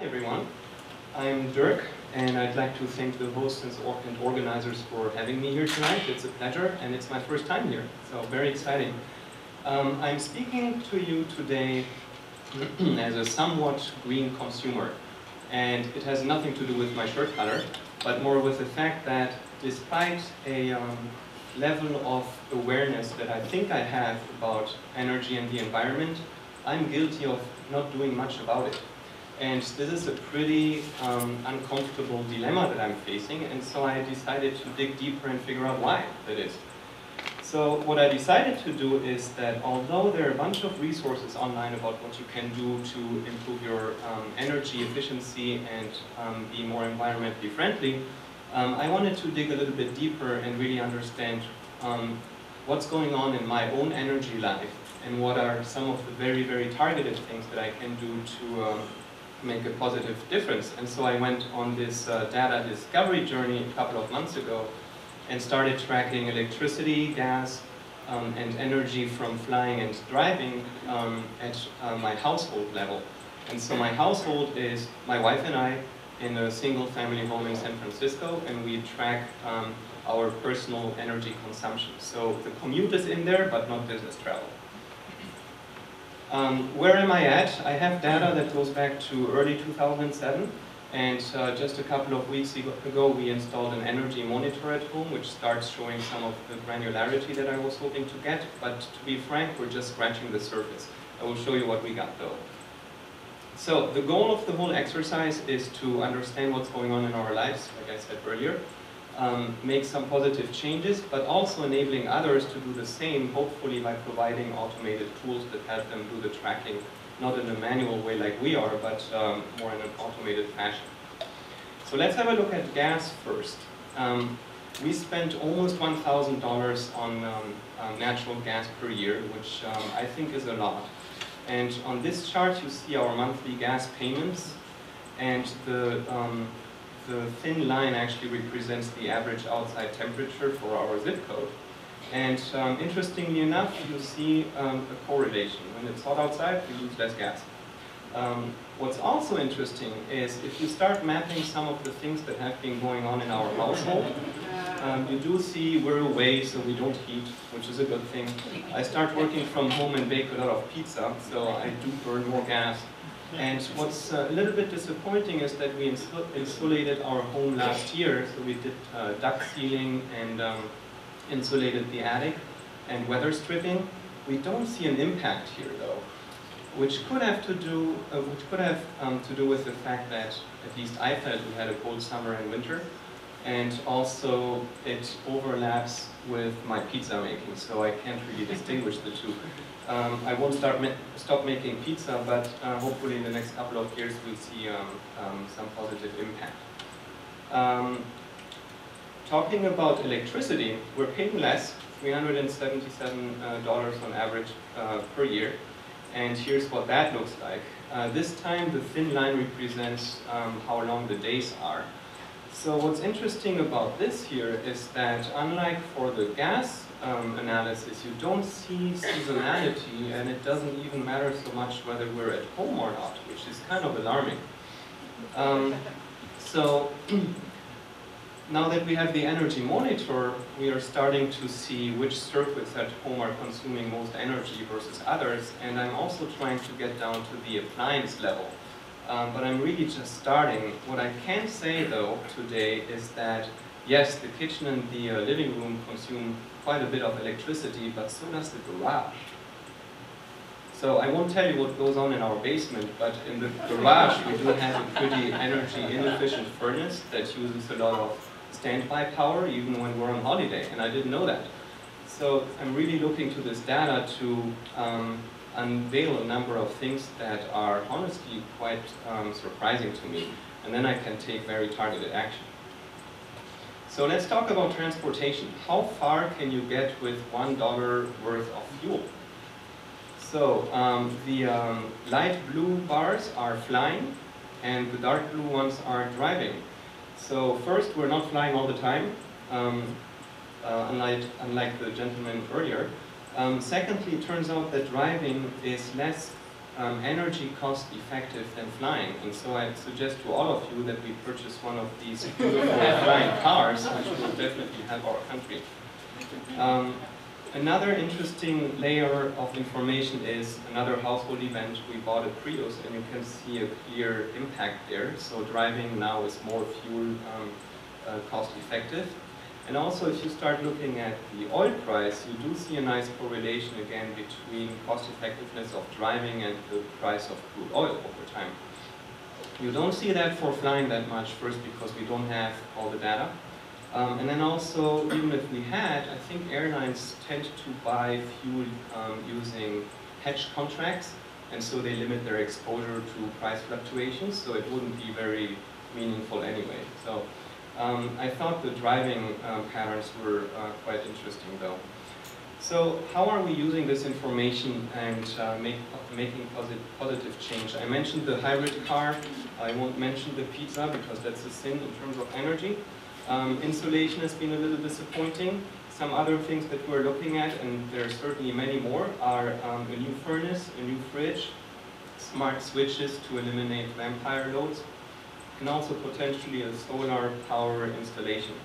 Hi everyone, I'm Dirk, and I'd like to thank the hosts and organizers for having me here tonight. It's a pleasure, and it's my first time here, so very exciting. I'm speaking to you today as a somewhat green consumer, and it has nothing to do with my shirt color, but more with the fact that despite a level of awareness that I think I have about energy and the environment, I'm guilty of not doing much about it. And this is a pretty uncomfortable dilemma that I'm facing, and so I decided to dig deeper and figure out why that is. So what I decided to do is that although there are a bunch of resources online about what you can do to improve your energy efficiency and be more environmentally friendly, I wanted to dig a little bit deeper and really understand what's going on in my own energy life and what are some of the very, very targeted things that I can do to make a positive difference. And so I went on this data discovery journey a couple of months ago and started tracking electricity, gas, and energy from flying and driving at my household level. And so my household is my wife and I in a single family home in San Francisco, and we track our personal energy consumption. So the commute is in there, but not business travel. Where am I at? I have data that goes back to early 2007, and just a couple of weeks ago we installed an energy monitor at home, which starts showing some of the granularity that I was hoping to get, but to be frank, we're just scratching the surface. I will show you what we got though. So the goal of the whole exercise is to understand what's going on in our lives, like I said earlier, make some positive changes, but also enabling others to do the same, hopefully by providing automated tools that help them do the tracking, not in a manual way like we are, but more in an automated fashion. So let's have a look at gas first. We spent almost $1,000 on natural gas per year, which I think is a lot. And on this chart you see our monthly gas payments, and the thin line actually represents the average outside temperature for our zip code. And interestingly enough, you see a correlation. When it's hot outside, we use less gas. What's also interesting is if you start mapping some of the things that have been going on in our household, you do see we're away, so we don't heat, which is a good thing. I start working from home and bake a lot of pizza, so I do burn more gas. And what's a little bit disappointing is that we insulated our home last year, so we did duct sealing and insulated the attic and weather stripping. We don't see an impact here though, which could have to do with the fact that at least I felt we had a cold summer and winter, and also it overlaps with my pizza making, so I can't really distinguish the two. I won't stop making pizza, but hopefully in the next couple of years we'll see some positive impact. Talking about electricity, we're paying less, $377 on average per year, and here's what that looks like. This time the thin line represents how long the days are. So what's interesting about this here is that unlike for the gas analysis, you don't see seasonality, and it doesn't even matter so much whether we're at home or not, which is kind of alarming. So now that we have the energy monitor, we are starting to see which circuits at home are consuming most energy versus others, and I'm also trying to get down to the appliance level. But I'm really just starting. What I can say though today is that yes, the kitchen and the living room consume quite a bit of electricity, but so does the garage. So I won't tell you what goes on in our basement, but in the garage we do have a pretty energy inefficient furnace that uses a lot of standby power even when we're on holiday, and I didn't know that. So I'm really looking to this data to unveil a number of things that are honestly quite surprising to me, and then I can take very targeted action. So let's talk about transportation. How far can you get with $1 worth of fuel? So the light blue bars are flying, and the dark blue ones are driving. So first, we're not flying all the time, unlike the gentleman earlier. Secondly, it turns out that driving is less energy cost effective than flying. And so I suggest to all of you that we purchase one of these beautiful flying cars, which will definitely help our country. Another interesting layer of information is another household event. We bought a Prius, and you can see a clear impact there. So driving now is more fuel cost effective. And also, if you start looking at the oil price, you do see a nice correlation again between cost effectiveness of driving and the price of crude oil over time. You don't see that for flying that much, first because we don't have all the data. And then also, even if we had, I think airlines tend to buy fuel using hedge contracts, and so they limit their exposure to price fluctuations, so it wouldn't be very meaningful anyway. So I thought the driving patterns were quite interesting though. So how are we using this information and making positive change? I mentioned the hybrid car. I won't mention the pizza because that's a sin in terms of energy. Insulation has been a little disappointing. Some other things that we're looking at, and there are certainly many more, are a new furnace, a new fridge, smart switches to eliminate vampire loads, and also potentially a solar power installation.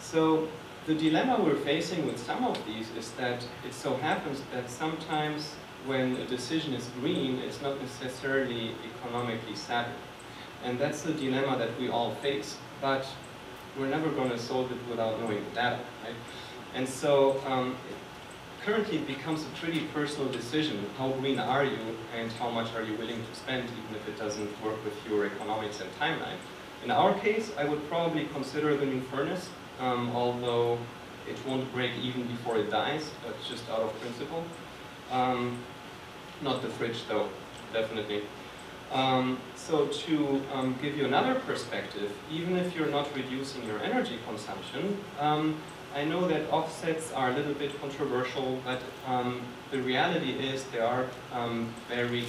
So the dilemma we're facing with some of these is that it so happens that sometimes when a decision is green, it's not necessarily economically savvy. And that's the dilemma that we all face. But we're never going to solve it without knowing the data, right? And so currently it becomes a pretty personal decision. How green are you and how much are you willing to spend, even if it doesn't work with your economics and timeline. In our case, I would probably consider the new furnace, although it won't break even before it dies. That's just out of principle. Not the fridge though, definitely. So to give you another perspective, even if you're not reducing your energy consumption, I know that offsets are a little bit controversial, but the reality is there are very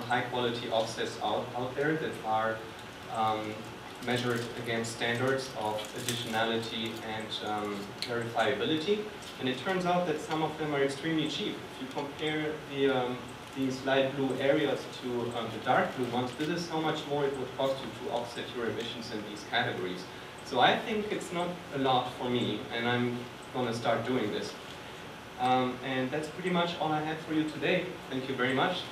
high quality offsets out there that are measured against standards of additionality and verifiability. And it turns out that some of them are extremely cheap. If you compare these light blue areas to the dark blue ones, this is how much more it would cost you to offset your emissions in these categories. So I think it's not a lot for me, and I'm going to start doing this. And that's pretty much all I had for you today. Thank you very much.